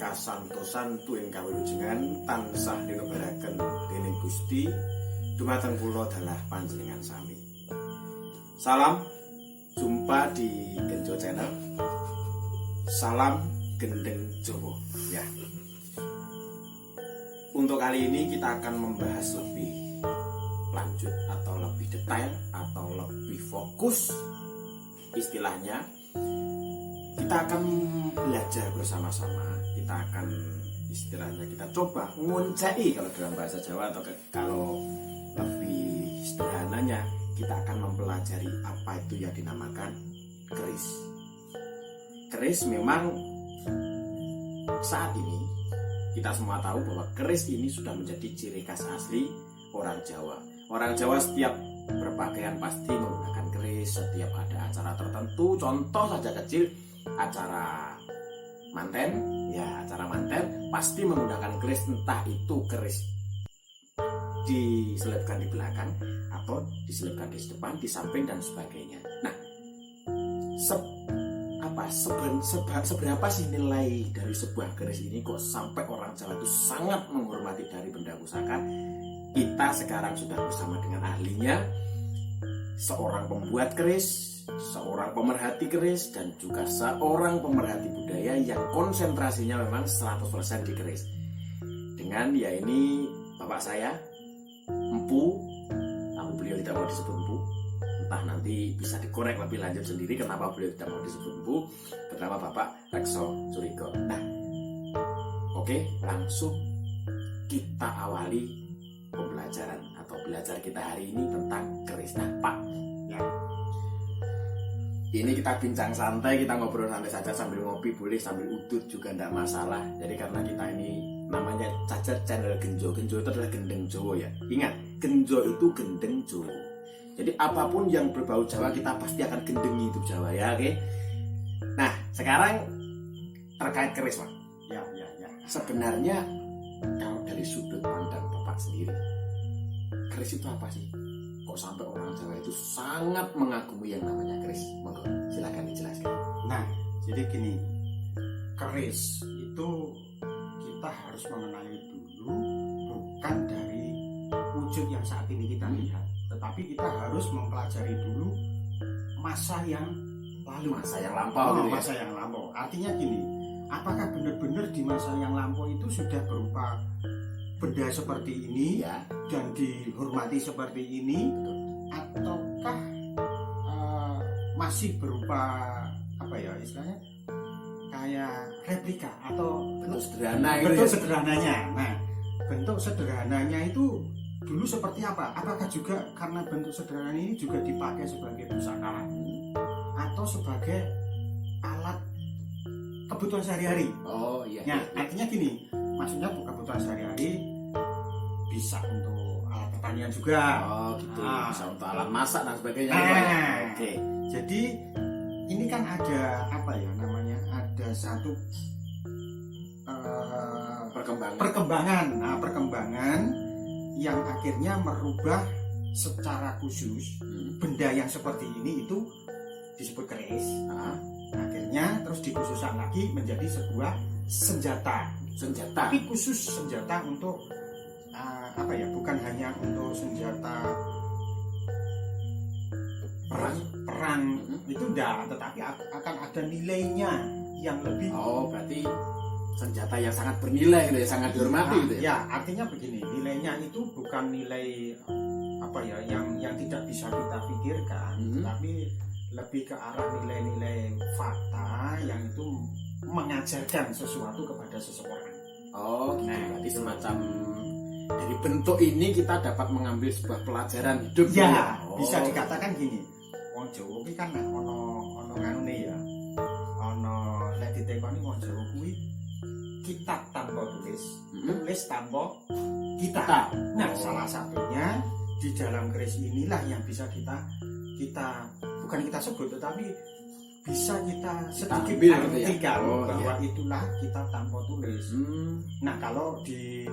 kasantosan tuwin kawilujengan tansah dinebaraken dening Gusti dumateng kula dalah panjenengan sami. Salam, jumpa di Genjo Channel. Salam Gendeng Jowo ya. Untuk kali ini kita akan membahas lebih lanjut atau lebih detail atau lebih fokus, istilahnya kita akan belajar bersama-sama. Kita akan istilahnya kita coba nguncai kalau dalam bahasa Jawa, atau kalau lebih sederhananya kita akan mempelajari apa itu yang dinamakan keris. Keris memang saat ini kita semua tahu bahwa keris ini sudah menjadi ciri khas asli orang Jawa. Orang Jawa setiap berpakaian pasti menggunakan keris. Setiap ada acara tertentu, contoh saja kecil, acara manten, ya acara manten pasti menggunakan keris, entah itu keris diselipkan di belakang atau diselipkan di depan, di samping dan sebagainya. Nah, seberapa sih nilai dari sebuah keris ini kok sampai orang Jawa itu sangat menghormati dari benda pusaka? Kita sekarang sudah bersama dengan ahlinya, seorang pembuat keris, seorang pemerhati keris, dan juga seorang pemerhati budaya yang konsentrasinya memang 100% di keris. Dengan ya ini bapak saya, Empu, tapi beliau tidak mau disebut Empu. Entah nanti bisa dikorek lebih lanjut sendiri kenapa beliau tidak mau disebut Empu, bernama Bapak Rekso Curigo. Nah, oke, langsung kita awali pembelajaran atau belajar kita hari ini tentang keris. Nah, Pak, ya. Ini kita bincang santai, kita ngobrol santai saja sambil ngopi, boleh sambil udut juga tidak masalah. Jadi karena kita ini namanya cacat channel Genjo. Genjo itu adalah gendeng Jowo ya. Ingat, Genjo itu gendeng Jowo. Jadi apapun yang berbau Jawa kita pasti akan gendengi itu Jawa ya, oke? Nah, sekarang terkait keris, Pak. Ya. Sebenarnya kalau dari sudut pandang Bapak sendiri, keris itu apa sih? Kok sampai orang Jawa itu sangat mengagumi yang namanya keris? Monggo, silakan dijelaskan. Nah, jadi gini, keris itu kita harus mengenali dulu, bukan dari wujud yang saat ini kita lihat, tetapi kita harus mempelajari dulu masa yang lalu, masa yang lampau. Masa yang lampau. Artinya gini, apakah benar-benar di masa yang lampau itu sudah berupa benda seperti ini ya, dan dihormati seperti ini, ataukah masih berupa apa ya istilahnya kayak replika atau bentuk sederhana gitu bentuk ya? Sederhananya. Nah, bentuk sederhananya itu dulu seperti apa? Apakah juga karena bentuk sederhana ini juga dipakai sebagai pusaka atau sebagai alat kebutuhan sehari-hari? Oh iya. Nah, artinya gini, maksudnya kebutuhan sehari-hari bisa untuk alat pertanian juga. Oh gitu. Bisa untuk alat masak dan sebagainya. Oke. Jadi ini kan ada apa ya namanya? Ada satu perkembangan. Nah, perkembangan yang akhirnya merubah secara khusus benda yang seperti ini itu disebut keris. Akhirnya terus dikhususkan lagi menjadi sebuah senjata. Tapi khusus senjata untuk apa ya? Bukan hanya untuk senjata perang itu enggak, tetapi akan ada nilainya yang lebih. Oh, berarti senjata yang sangat bernilai gitu ya, sangat dihormati gitu ya. Ya, artinya begini, nilainya itu bukan nilai apa ya yang tidak bisa kita pikirkan, tapi lebih ke arah nilai-nilai fakta yang itu mengajarkan sesuatu kepada seseorang. Oh, gitu. Berarti semacam dari bentuk ini kita dapat mengambil sebuah pelajaran hidup. Ya, bisa dikatakan gini. Wong Jawa kuwi kan ono nganune ya. Ono lek ditekoni wong Jawa kuwi kitab tanpa tulis, tulis tanpa kitab. Nah, salah satunya di dalam keris inilah yang bisa kita bukan kita sebut, tetapi bisa kita sedikit artikan bahwa itulah kitab tanpa tulis. Nah, kalau di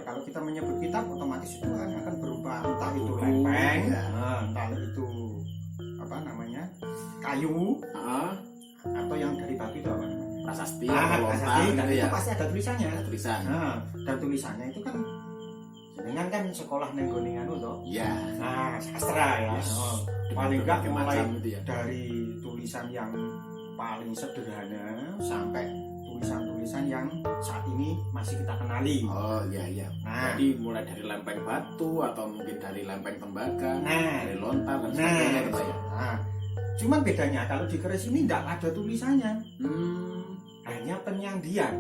kalau kita menyebut kitab, otomatis itu akan berupa entah itu lempeng, entah itu kayu, atau yang dari batu itu apa namanya? prasasti atau lontar prasasti, dan gitu itu ya. pasti ada tulisannya. Ada tulisan. Nah, dan tulisannya itu kan jenengan kan sekolah neng gone anu toh. Iya. Nah, sastra ya. Yes. Oh, Dengan paling enggak berbagai mulai macam itu ya. dari tulisan yang paling sederhana sampai tulisan-tulisan yang saat ini masih kita kenali. Oh iya iya. Nah, Jadi mulai dari lempeng batu atau mungkin dari lempeng tembaga, nah, dari lontar dan nah, sebagainya gitu ya. nah. Cuman bedanya kalau di keris ini tidak ada tulisannya, Hmm. hanya penyandian.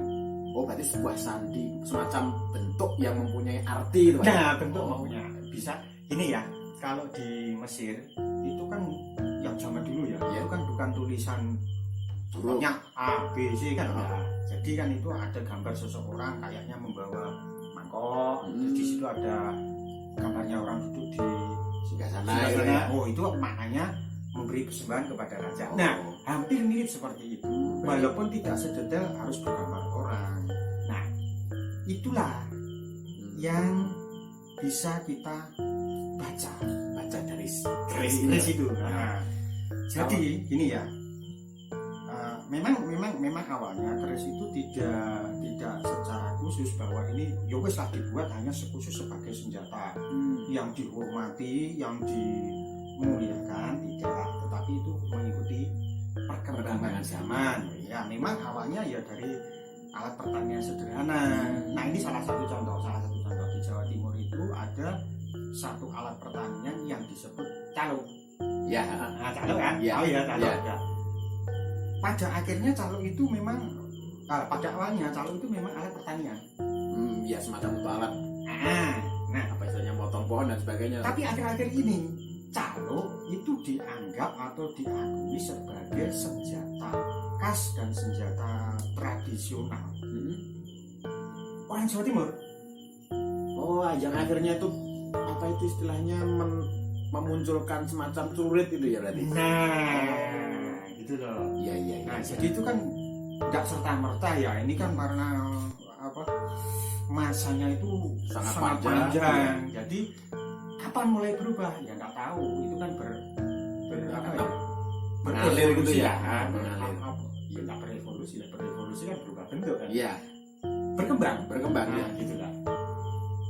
Oh berarti sebuah sandi, semacam bentuk yang mempunyai arti itu Pak? Nah, bentuk Oh. maunya bisa ini ya. Kalau di Mesir itu kan yang zaman dulu ya, Iya. itu kan bukan tulisan Huruf. contohnya A, B, C kan Oh. enggak. Jadi kan itu ada gambar seseorang kayaknya membawa mangkok, Hmm. di situ ada gambarnya orang duduk di Singgah sana sebelah gitu sana. ya. Oh, itu maknanya memberi persembahan kepada raja. Oh. Nah, hampir mirip seperti itu. Baik. Walaupun tidak sedetail harus bergambar orang. Nah, itulah Hmm. yang bisa kita baca Baca dari keris keris itu. Nah, jadi gini ya, memang awalnya keris itu tidak secara khusus bahwa ini ya wis lah dibuat hanya khusus sebagai senjata yang dihormati, yang dimuliakan, tidak, tetapi itu mengikuti perkembangan zaman. Ya memang awalnya ya dari alat pertanian sederhana. Nah ini salah satu contoh di Jawa Timur itu ada satu alat pertanian yang disebut caluk. Ya. Nah, caluk kan? Ya. Oh iya, caluk. Ya. Ya. Pada akhirnya caluk itu memang pada awalnya caluk itu memang alat pertanian. Ya semacam itu alat Nah, apa istilahnya potong pohon dan sebagainya. tapi akhir-akhir ini caluk itu dianggap atau diakui sebagai senjata khas dan senjata tradisional orang Jawa Timur. Oh, yang akhirnya itu apa itu istilahnya memunculkan semacam celurit itu ya berarti. Nah, gitu loh. Iya iya. Nah, jadi itu kan tidak serta merta ya. Ini kan karena apa? Masanya itu Sangat sangat panjang. panjang. Jadi kapan mulai berubah? Ya nggak tahu. Itu kan apa ya? Mengalir gitu ya. Nah, Mengalir. Ya nggak berevolusi lah. Berevolusi kan berubah bentuk kan. Iya, berkembang Nah, ya. gitu lah.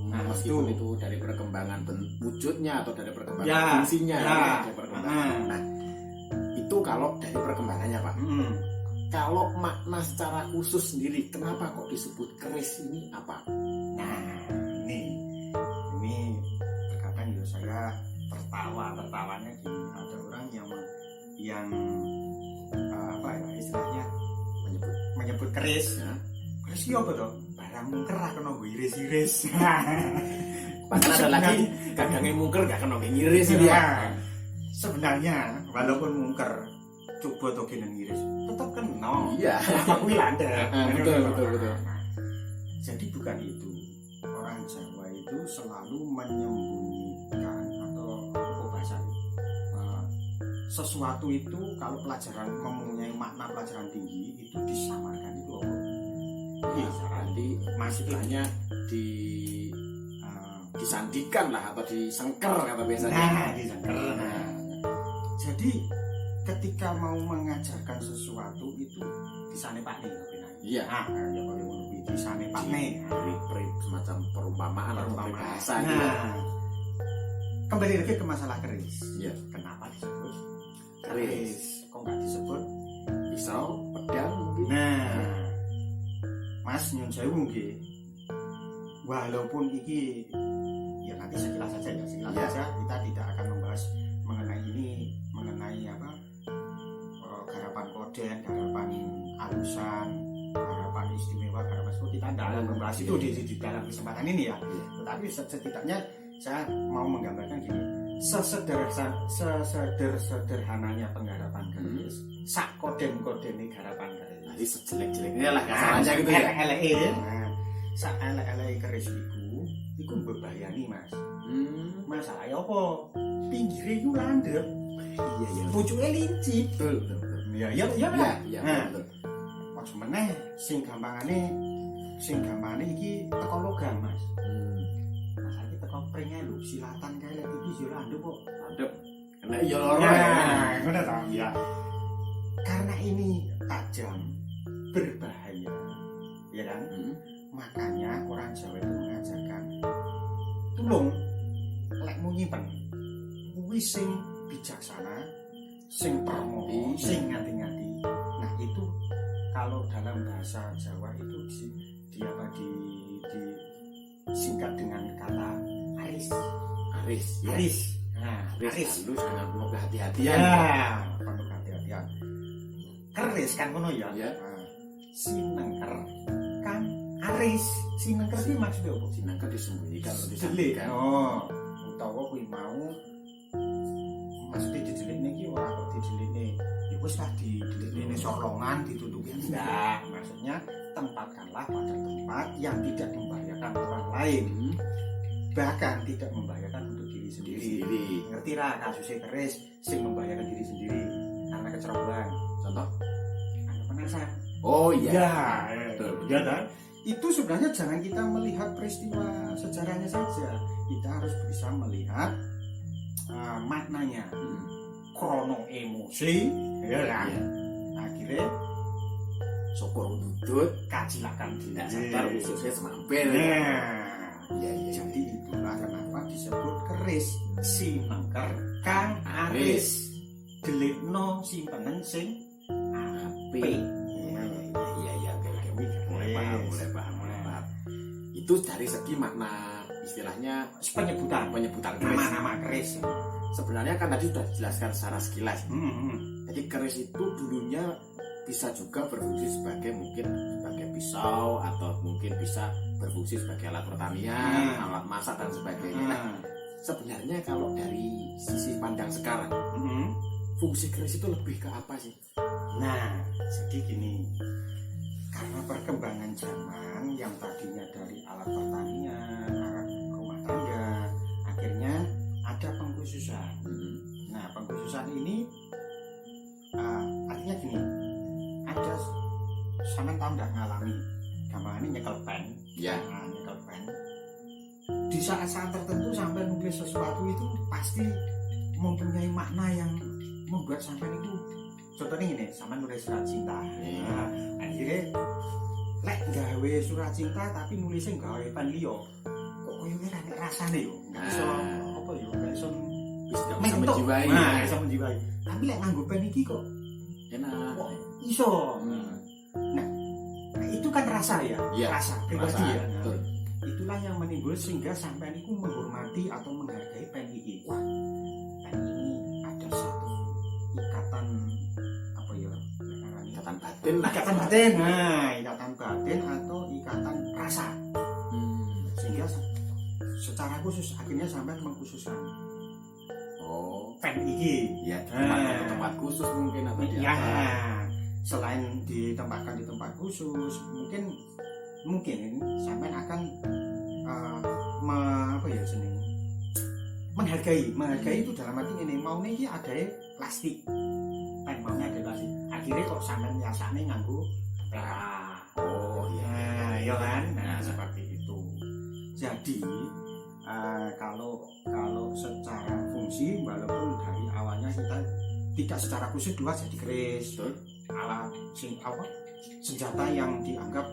Nah, Nah, meskipun itu. itu dari perkembangan wujudnya atau dari perkembangan Ya, fungsinya ya. ada perkembangan. Nah, itu kalau dari perkembangannya Pak. Kalau makna secara khusus sendiri, kenapa kok disebut keris ini apa? Nah, ini terkadang ya saya tertawanya gini, ada orang yang apa ya istilahnya menyebut keris. Ya. Keris itu apa toh? Barang mungker ra kena nggo iris-iris. Padahal ada lagi kadangnya mungker gak kena ngiris itu ya. Nah, sebenarnya walaupun mungker coba to kene ngiris, tetap kena. Iya. Apa kuwi landep. Betul. Jadi bukan itu. Orang Jawa itu selalu menyembunyikan atau apa bahasa sesuatu itu kalau pelajaran mempunyai makna pelajaran tinggi itu disamarkan itu apa? Nanti istilahnya disandikan lah atau disengker kata biasanya. Nah, disengker. Nah, jadi ketika mau mengajarkan sesuatu itu disanepakne lho benar. Iya. Nah, ya boleh ngono kuwi disanepakne. Beri semacam perumpamaan atau bahasa gitu. Nah, kembali lagi ke masalah keris. Iya. Kenapa disebut Keris. Kok nggak disebut Pisau, pedang mungkin. Nah, Mas nyun sewu nggih. Walaupun iki ya nanti sekilas saja Ya. saja kita tidak akan membahas mengenai ini, mengenai apa garapan koden, garapan alusan, garapan istimewa, garapan itu kita tidak akan membahas itu di dalam kesempatan ini ya. Iya. Tetapi setidaknya saya mau menggambarkan gini, sesederhananya penggarapan keris, sak koden-kodene garapan keris. Jadi sejelek-jeleknya lah kasarannya gitu ya. Elek-eleke. Nah, sak elek-eleke keris iku mbebayani, Mas. Masalahnya apa? Pinggire iku landhep, Iya iya. pucuke lincip. Betul. Ya Iya Pak. iya Nah, betul. aja meneh sing gampangane iki teko logam, Mas. Masalahnya teko pringe lho, silatan kae lek iki yo landhep kok. Adep. Kena iya loro. Nah, ngono ta? Ya. Karena ini tajam, berbahaya, ya kan? Makanya orang Jawa itu mengajarkan tulung lek mau nyimpen kuwi sing bijaksana, sing permoho, sing ngati-ngati. Nah itu kalau dalam bahasa Jawa itu disingkat dengan kata aris. Aris, ya. Aris. Nah, Aris halus dengan penuh ya, kehati-hatian. penuh kehati-hatian. Keris kan ngono ya. Ya. Nah, sinengker kan aris. Sinengker iki maksudnya apa? Sinangka disembunyikan atau Delik. disampaikan. Oh, utawa kuwi mau maksudnya didelikne iki ora kok didelikne. Ya wis lah didelikne sorlongan ditutupi. Enggak, maksudnya tempatkanlah pada tempat yang tidak membahayakan orang lain. Bahkan tidak membahayakan untuk diri sendiri. Ngerti lah kasusnya keris sing membahayakan diri sendiri karena kecerobohan. Contoh? Ada penasaran. Oh iya. Ya, Betul. ya kan? Itu sebenarnya jangan kita melihat peristiwa sejarahnya saja. Kita harus bisa melihat maknanya. Krono emosi, ya kan? Iya. Akhirnya Syukur dudut, kacilakan tidak diri. sadar ususnya semampir. Nah, Iya, iya. jadi itulah kenapa disebut keris. Sinengker kang aris. Delikno simpenan sing Api. apik. Iya, iya, oke, oke. Mulai paham. Itu dari segi makna istilahnya penyebutan keris. nama-nama keris. Sebenarnya kan tadi sudah dijelaskan secara sekilas. Hmm. Jadi keris itu dulunya bisa juga berfungsi sebagai mungkin sebagai pisau atau mungkin bisa berfungsi sebagai alat pertanian, alat masak dan sebagainya. Nah, sebenarnya kalau dari sisi pandang sekarang, fungsi keris itu lebih ke apa sih? Nah, jadi gini, karena perkembangan zaman yang tadinya dari alat pertanian, alat rumah tangga, akhirnya ada pengkhususan. Nah, pengkhususan ini artinya gini, ada sampean tahu nggak ngalami gampangannya nyekel pen, Ya. nah, nyekel pen. Di saat-saat tertentu sampai nulis sesuatu itu pasti mempunyai makna yang membuat sampean itu, contohnya gini, sampean nulis surat cinta. Nah, akhirnya lek gawe surat cinta tapi nulisnya gawe pen liyo, kok koyo ora rasane yo, nggak iso apa yo, nggak iso Bisa mentok. menjiwai. Nah, bisa menjiwai. Tapi lek nganggo pen iki kok Enak. iso. Nah, itu kan rasa ya, Iya, rasa pribadi Rasa, ya. Nah, betul. itulah yang menimbul sehingga sampean itu menghormati atau menghargai pen iki. Wah, pen ini ada satu ikatan apa ya? Ikatan batin lah. Ikatan batin. Nah, ikatan batin atau ikatan rasa. Sehingga secara khusus akhirnya sampean mengkhususkan Oh, pen iki. ya di tempat khusus mungkin atau di Ya, apa? selain ditempatkan di tempat khusus, mungkin sampean akan apa ya seneng menghargai itu dalam arti ini mau nih ada plastik, pen maunya ada plastik. Akhirnya kok sampean biasanya nganggo perak. Oh iya. Nah, ya kan? Nah, seperti itu. Jadi kalau secara fungsi walaupun dari awalnya kita tidak secara khusus dua jadi keris, Betul. alat senjata yang dianggap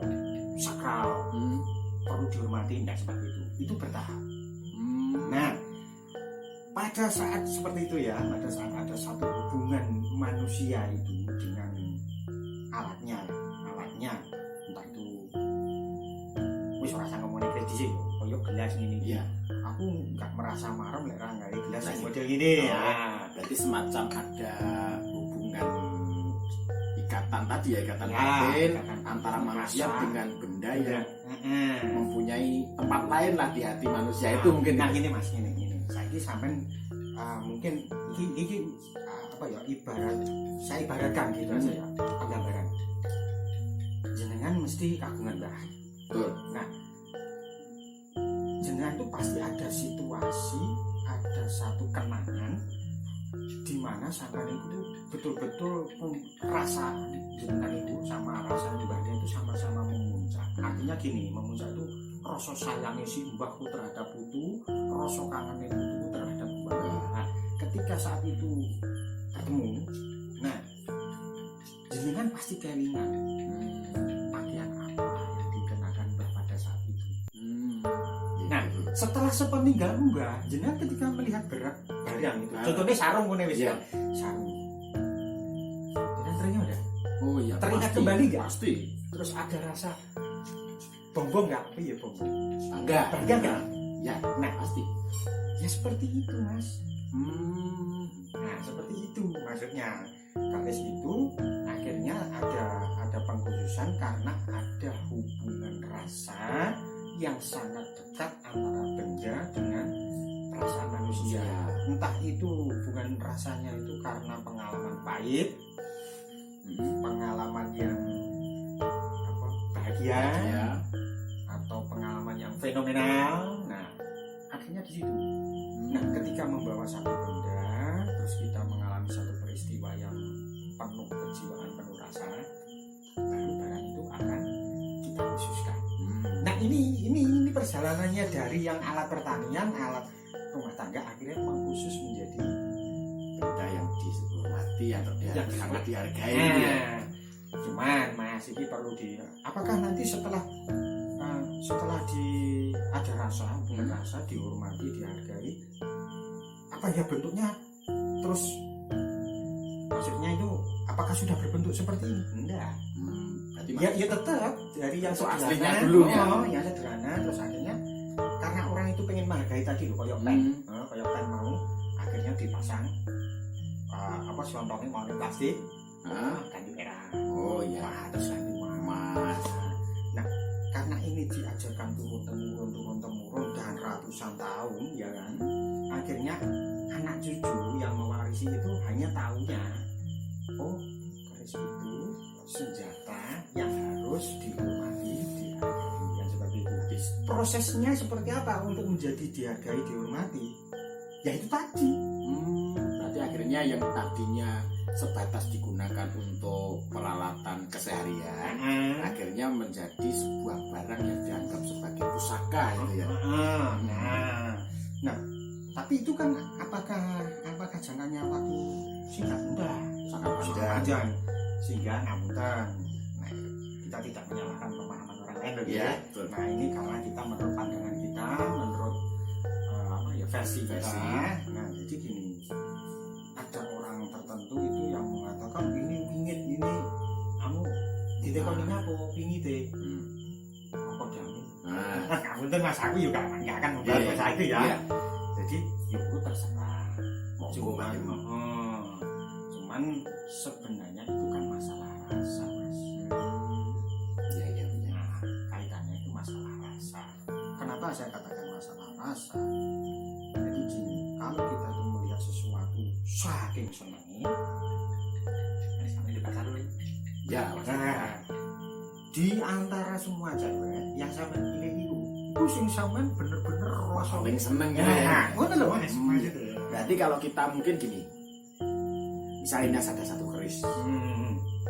sakral perlu dihormati, tidak seperti itu bertahap. Nah, pada saat seperti itu ya, pada saat ada satu hubungan manusia itu dengan alatnya entah itu wis ora sangka ngomongin kredit sih, koyo gelas ini. Iya. Aku nggak merasa marah lek ra nggawe gelas Nah, yang model gini. Oh, Ya. berarti semacam ada hubungan ikatan tadi ya, ikatan Ya, batin ikatan antara manusia rasa. dengan benda yang Heeh. mempunyai tempat lain lah di hati manusia itu mungkin. Nah gini mas, gini saya sampean mungkin ini apa ya, saya ibaratkan gitu aja ya, penggambaran jenengan mesti kagungan bahan. Betul. Nah, jenengan itu pasti ada situasi, ada satu kenangan di mana sampean itu betul-betul rasa jenengan itu sama rasa mbahnya itu sama-sama memuncak. Artinya gini, memuncak itu rasa sayangnya si mbahku terhadap putu, rasa kangennya putu terhadap mbahku. Nah, ketika saat itu ketemu, nah jenengan pasti kelingan. setelah sepeninggal mbah jenengan ketika melihat barang itu contohnya sarung ngene wis Iya. sarung dan teringat ada Oh iya. teringat pasti, kembali nggak Pasti. terus ada rasa bongbong nggak iya bongbong Enggak. bangga nggak Ya, nah pasti. ya seperti itu mas Hmm. nah seperti itu maksudnya keris itu akhirnya ada pengkhususan karena ada hubungan rasa yang sangat dekat antara benda dengan perasaan manusia. Iya. Entah itu hubungan rasanya itu karena pengalaman pahit, pengalaman yang bahagia, Ya. atau pengalaman yang fenomenal. Nah, akhirnya di situ. Nah, ketika membawa satu benda, terus kita mengalami satu peristiwa yang penuh kejiwaan, penuh rasa, baru barang itu akan kita khususkan. Nah, ini perjalanannya dari yang alat pertanian, alat rumah tangga akhirnya mengkhusus menjadi Benda yang dihormati atau Yang sangat dihargai. nah, Ya. cuman mas ini perlu apakah nanti setelah ada rasa, hubungan rasa, dihormati, dihargai, apa ya bentuknya terus maksudnya itu apakah sudah berbentuk seperti ini? Enggak. Berarti Ya tetap dari yang Itu sederhana aslinya dulu ya. yang sederhana terus akhirnya karena orang itu pengen menghargai tadi loh kayak pen kayak pen mau akhirnya dipasang selontongnya mau di plastik ganti perak Oh iya. terus ganti emas. Nah karena ini diajarkan turun temurun dan ratusan tahun ya kan akhirnya anak cucu yang mewarisi itu hanya tahunya keris itu senjata yang harus dihormati, dihargai, yang seperti itu. Prosesnya seperti apa untuk menjadi dihargai, dihormati? Ya itu tadi. Berarti akhirnya yang tadinya sebatas digunakan untuk peralatan keseharian, akhirnya menjadi sebuah barang yang dianggap sebagai pusaka gitu ya. Nah, tapi itu kan apakah jangkanya waktu singkat? Enggak, Sangat panjang. Sehingga ngapunten. Nah, kita tidak menyalahkan pemahaman orang lain loh Iya, ya. betul. Nah, ini karena kita menurut pandangan kita, menurut versi kita. Nah, jadi gini. Ada orang tertentu itu yang mengatakan ini pingit ini kamu ditekoninya apa pingit deh. Apa jamin? Ngapunten Mas aku juga enggak akan membahas masalah itu ya. Iya. Jadi itu terserah. Monggo, Cuman sebenarnya itu kan masalah rasa mas. Iya. Nah kaitannya itu masalah rasa. Kenapa saya katakan masalah rasa? Jadi gini, kalau kita tuh melihat sesuatu saking senangnya, sampai di pasar dulu. Ya. Nah, di antara semua cewek yang sampai pilih itu sing sampean bener-bener rasa Paling seneng ya. Nah, ngono lho mas. Berarti kalau kita mungkin gini, misalnya ada satu keris,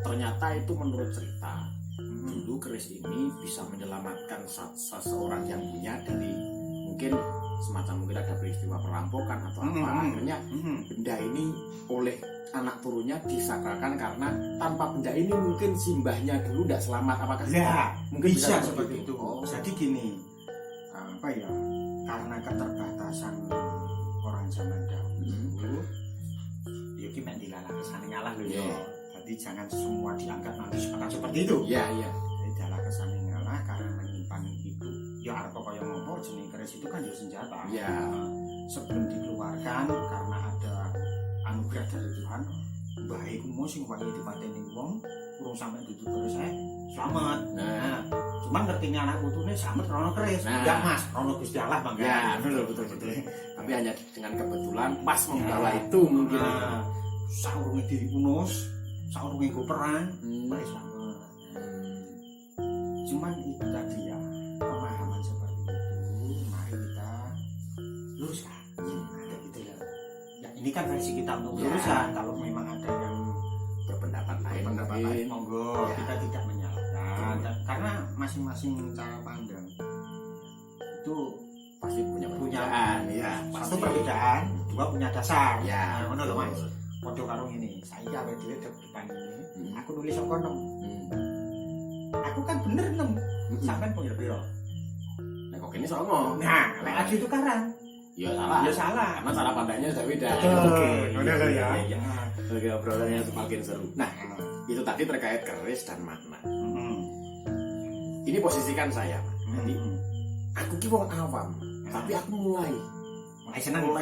ternyata itu menurut cerita dulu keris ini bisa menyelamatkan seseorang yang punya dari mungkin semacam mungkin ada peristiwa perampokan atau apa. Akhirnya benda ini oleh anak turunnya disakralkan karena tanpa benda ini mungkin simbahnya dulu tidak selamat. Apakah ya mungkin bisa seperti itu. Oh. Jadi gini, karena keterbatasan orang zaman dahulu, ya kita dilalah kesana ngalah loh ya. Jadi jangan semua dianggap nanti seperti itu. Iya. Jadi dalah kesana ngalah karena menyimpan itu. Ya apa kaya ngopo jenis keris itu kan ya senjata. Iya. Sebelum dikeluarkan karena ada anugerah dari Tuhan, baik umum sing wae dipateni wong, urung sampai duduk terus selamat. Nah, cuman ngertinya anak putune selamat rono keris. Enggak Mas, rono Gusti Allah bangga. Ya, betul. Tapi hanya dengan kebetulan pas membawa itu mungkin. Saurunge diunus, saurunge go perang, baik selamat. Cuman itu tadi ya, pemahaman seperti itu, mari kita luruskan. Gitu ya. Ya ini kan versi kita untuk luruskan. Kalau memang ada yang Berpendapat lain monggo, kita tidak menyalahkan. Karena masing-masing cara pandang itu pasti punya punya perbedaan ya. satu perbedaan, dua punya dasar. Ya, ngono lho Mas. Padha karo ngene, saya awake dhewe depan ini, aku nulis angka 6. Aku kan bener 6. Sampeyan punya piro? Nek kok ini songo. Nah, lek aju tukaran. Ya salah. Ya salah. Karena cara pandangnya sudah beda. Oke, udah lah ya. Iya. Oke, obrolannya semakin seru. Nah, itu tadi terkait keris dan makna. Ini posisikan saya, Mas. Jadi aku ki wong awam, tapi aku mulai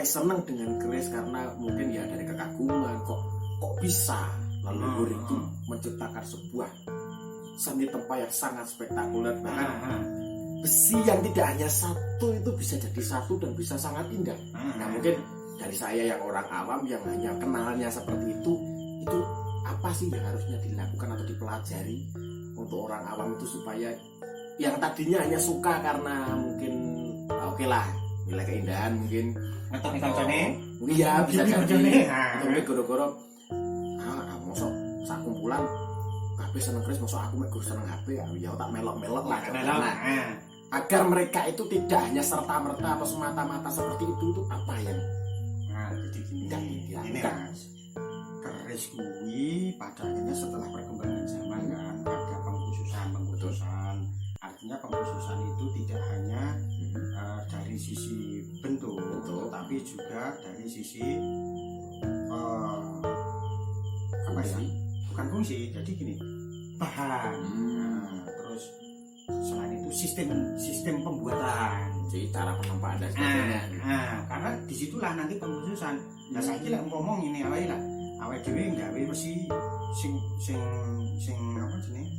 seneng dengan keris karena mungkin ya dari kekaguman kok bisa leluhur itu menciptakan sebuah seni tempa yang sangat spektakuler, bahkan besi yang tidak hanya satu itu bisa jadi satu dan bisa sangat indah. Nah mungkin dari saya yang orang awam yang hanya kenalnya seperti itu apa sih yang harusnya dilakukan atau dipelajari untuk orang awam itu supaya yang tadinya hanya suka karena mungkin oke lah nilai keindahan mungkin ngetok kancane iya bisa jadi atau mungkin jadi goro-goro mosok sak kumpulan kabeh seneng keris mosok aku mek seneng HP ya tak melok-melok lah agar mereka itu tidak hanya serta-merta atau semata-mata seperti itu apa yang jadi gini Mas, keris kuwi pada akhirnya setelah perkembangan zaman kan ada pengkhususan artinya pengkhususan itu tidak hanya dari sisi bentuk tapi juga dari sisi apa ya, bukan fungsi, jadi gini bahan. Terus selain itu sistem pembuatan, jadi cara penempaan dan sebagainya. Karena disitulah nanti pengkhususan. Nah saya kira ngomong ini awal dhewe gawe mesti sing apa jenenge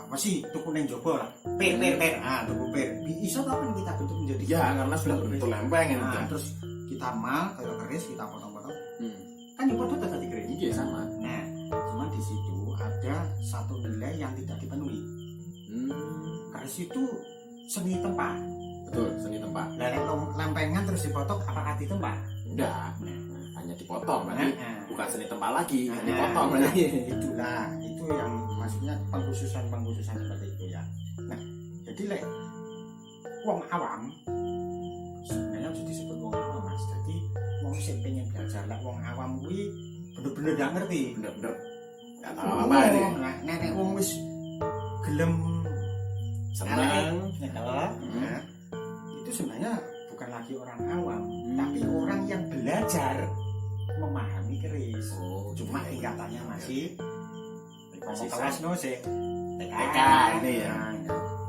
masih tuku neng jopo lah per tuku per iso kapan kita bentuk menjadi ya karena sudah bentuk lempeng terus kita mal kayak keris kita potong-potong kan dipotong tetap dikeris iya sama. Nah cuman di situ ada satu nilai yang tidak dipenuhi. Keris itu seni tempa. Betul, seni tempa. Lempengan terus dipotong apakah ditempa? Enggak, hanya dipotong berarti bukan seni tempa lagi, hanya dipotong berarti. Itulah, itu yang maksudnya pengkhususan seperti itu ya. Nah, jadi wong awam sebenarnya sudah disebut wong awam Mas. Jadi wong sing pengen belajar wong awam kuwi bener-bener gak ngerti, bener-bener gak tahu apa ini. Nek wong wis gelem senang itu sebenarnya bukan lagi orang awam, tapi orang yang belajar memahami keris. Cuma tingkatannya masih kelas no sih TK ini ya.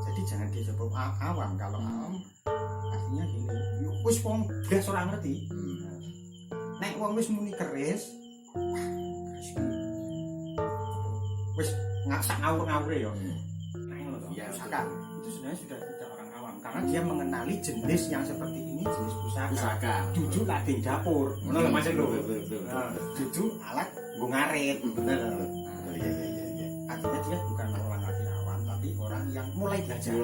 Jadi jangan disebut awam. Kalau awam artinya gini, wis wong blas ora ngerti. Nek wong wis muni keris wis sak ngawur-ngawure ya. Iya, pusaka itu sebenarnya sudah tidak orang awam karena dia mengenali jenis yang seperti ini jenis pusaka. Duduk lading dapur. Ngono lho Mas lho. Duduk alat nggo ngarit. Bener. Iya. Artinya dia bukan orang lagi awam tapi orang yang mulai belajar.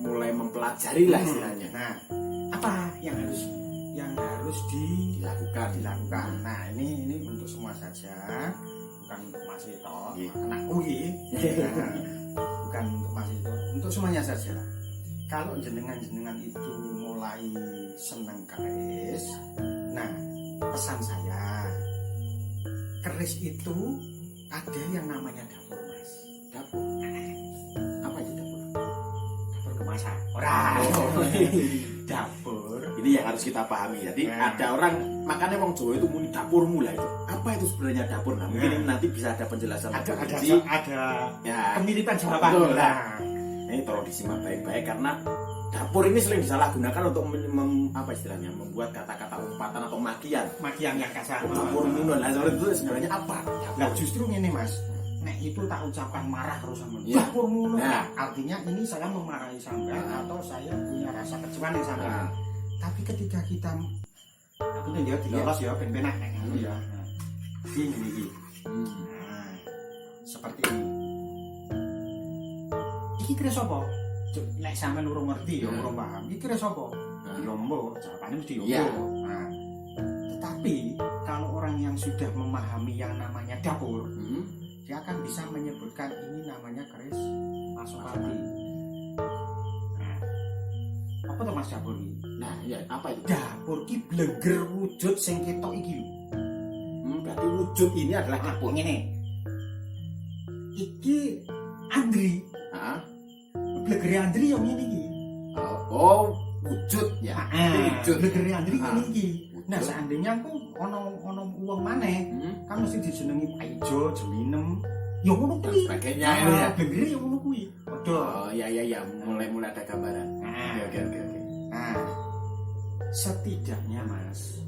Mulai mempelajari lah istilahnya. Nah, apa yang harus dilakukan? Nah, ini untuk semua saja. Bukan untuk Mas Ito, anakku iki. Bukan untuk Mas Ito, untuk semuanya saja. Kalau jenengan itu mulai seneng keris, nah pesan saya, keris itu ada yang namanya dapur Mas. Dapur? Apa itu dapur? Dapur kemasan. Orang. Dapur. Ini yang harus kita pahami. Jadi ada orang makanya wong Jawa itu muni dapurmu lah itu. Apa itu sebenarnya dapur? Nah, mungkin ini nanti bisa ada penjelasan ada ya, kemiripan jawaban. Nah, ini tolong disimak baik-baik karena dapur ini sering disalahgunakan untuk apa istilahnya membuat kata-kata umpatan atau makian yang kasar. Dapurmu lah itu sebenarnya apa? Nah justru ini Mas. Nek itu tak ucapkan marah terus sama dapurmu. Nah, artinya ini saya memarahi sampean atau saya punya rasa kecewa nih sampean. Tapi ketika kita ini dia dilolos ya ben-benak ya. Ini. Nah, seperti ini. Iki keris apa? Nek sampean urung ngerti ya urung paham. Iki keris apa? Yombo, jawabannya mesti yombo. Nah, tetapi kalau orang yang sudah memahami yang namanya dapur, dia akan bisa menyebutkan ini namanya keris Masopati. Nah, apa tuh Mas dapur ini? Nah, iya, apa itu? Dapur ki blenger wujud sing ketok iki lho. Berarti wujud ini adalah dapur. Ngene. Iki Andri. blegere Andri yo ngene iki. Oh, wujud ya. Wujud. Blegere Andri ngene iki. Wujud. Nah, seandainya aku ono wong maneh, kan mesti dijenengi Paijo, Jeminem, ya ngono Dan kuwi. sebagainya itu ya. Blegere ya ngono kuwi. Padha. Oh, ya, mulai ada gambaran. Oke. Nah, setidaknya Mas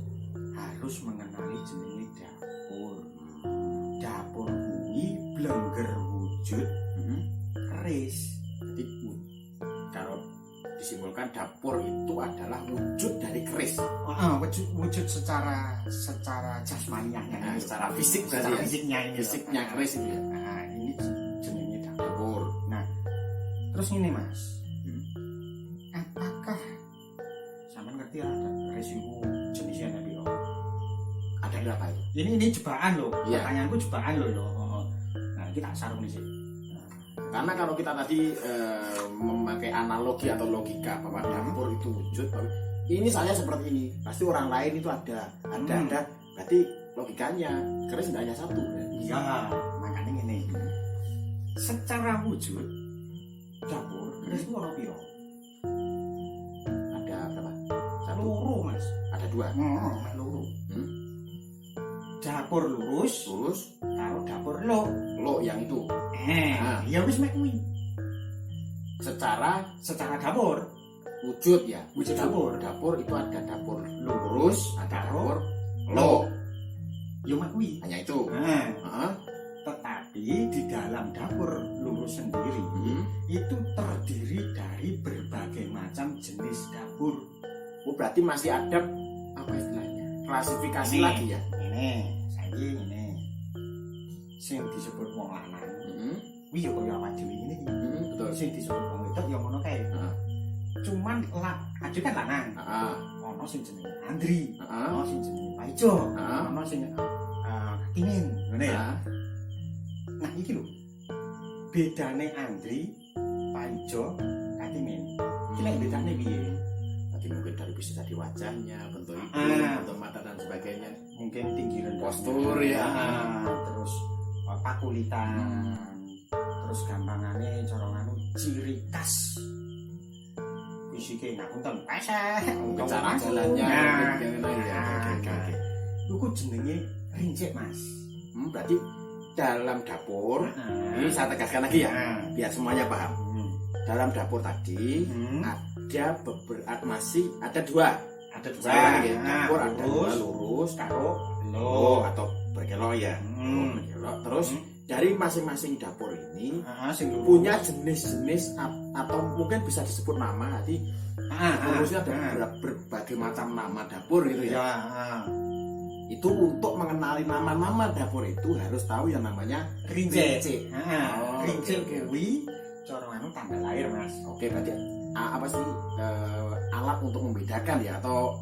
harus mengenali jenenge dapur. Dapur kuwi blengger wujud keris. Jadi kalau disimpulkan dapur itu adalah wujud dari keris. Wujud secara jasmaniahnya, Nah, ini. secara fisik berarti secara ya. fisiknya ini. Fisiknya keris itu ya. Nah, ini jenenge dapur. Dapur. Nah, terus ini Mas, apakah sampean ngerti ada keris itu jenisnya ada piro? Ada berapa itu? Ini jebakan loh. Iya. Pertanyaanku jebakan loh. Nah, kita sarung di sini. Karena kalau kita tadi memakai analogi atau logika bahwa dapur itu wujud, ini saya seperti ini, pasti orang lain itu ada. Berarti logikanya keris tidak hanya satu. Iya, makanya ini. Secara wujud dapur keris itu ono piro? Ada berapa? Satu. Loro, Mas. Ada dua. Loro. Dapur lurus karo dapur lo. Lo yang itu. Ya wis mek kuwi. Secara Dapur. wujud ya. Wujud dapur. Dapur itu ada dapur lurus, ada Karo dapur lo. Ya mek kuwi. Hanya itu. Tetapi di dalam dapur lurus sendiri itu terdiri dari berbagai macam jenis dapur. Oh, berarti masih ada apa istilahnya? Klasifikasi Ini. lagi ya. Ini sing disebut wong lanang kuwi ya kaya awak dhewe ngene iki. Betul. Sing disebut wong wedok ya ngono kae. Cuman aja kan lanang. Ono sing jenenge Andri, ono sing jenenge Paijo, ono sing Katimin, ngene ya. Nah iki lho. Bedane Andri, Paijo, Katimin. Iki lek bedane piye? Tadi mungkin dari bisa jadi wajahnya, bentuk itu, bentuk mata dan sebagainya. Mungkin tinggi rendah Postur ya. terus pakulitan, terus gampangane cara nganu ciri khas fisike ngapunten pesek Cara jalannya, ya. Oke. Iku jenenge rincik Mas. Berarti dalam dapur, ini saya tegaskan lagi ya, biar semuanya paham. Dalam dapur tadi ada dua. Dapur ada dua lurus karo atau berkelok ya. Terus dari masing-masing dapur ini sing punya jenis-jenis atau mungkin bisa disebut nama. Jadi lurusnya ada berbagai macam nama dapur gitu ya. Itu untuk mengenali nama-nama dapur itu harus tahu yang namanya rincik. Rincik kuwi cara anu tanggal lahir Mas. Oke, berarti apa sih alat untuk membedakan ya atau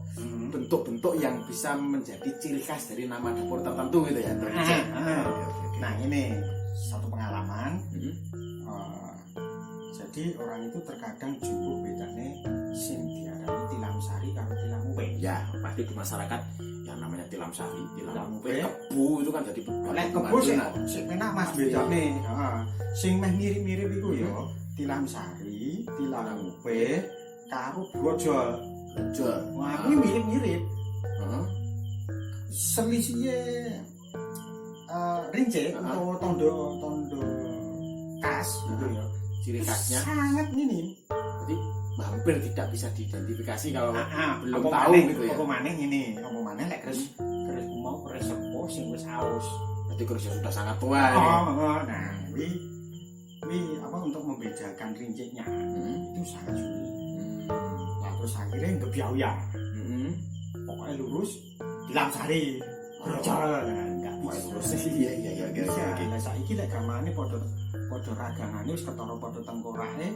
bentuk-bentuk yang bisa menjadi ciri khas dari nama dapur tertentu gitu ya. Nah ini satu pengalaman. Jadi orang itu terkadang jumbo bedane sing diarani tilam sari karo tilam upe. Ya pasti di masyarakat yang namanya tilam sari, tilam upe, Upe. kebu itu kan jadi Lek kebo sing penak Mas bedane. Sing meh mirip-mirip iku ya tilam sari, tilam upe karo brojol. Wah, kuwi mirip-mirip. Selisihnya rincik atau tondo khas gitu ya. Ciri khasnya Sangat minim. jadi hampir tidak bisa diidentifikasi kalau belum Apa tahu maneh, gitu ya. Apa maneh ngene, apa maneh lek keris mau keris sepuh sing wis aus. Berarti kerisnya sudah sangat tua ya. Nah, wi apa untuk membedakan rinciknya itu sangat sulit. Lah terus akhirnya ngebiau ya. Pokoknya lurus tilam sari. Brojol enggak Lurus. bisa. Iya. Lah saiki lek gamane padha ragangane wis ketara padha tengkorake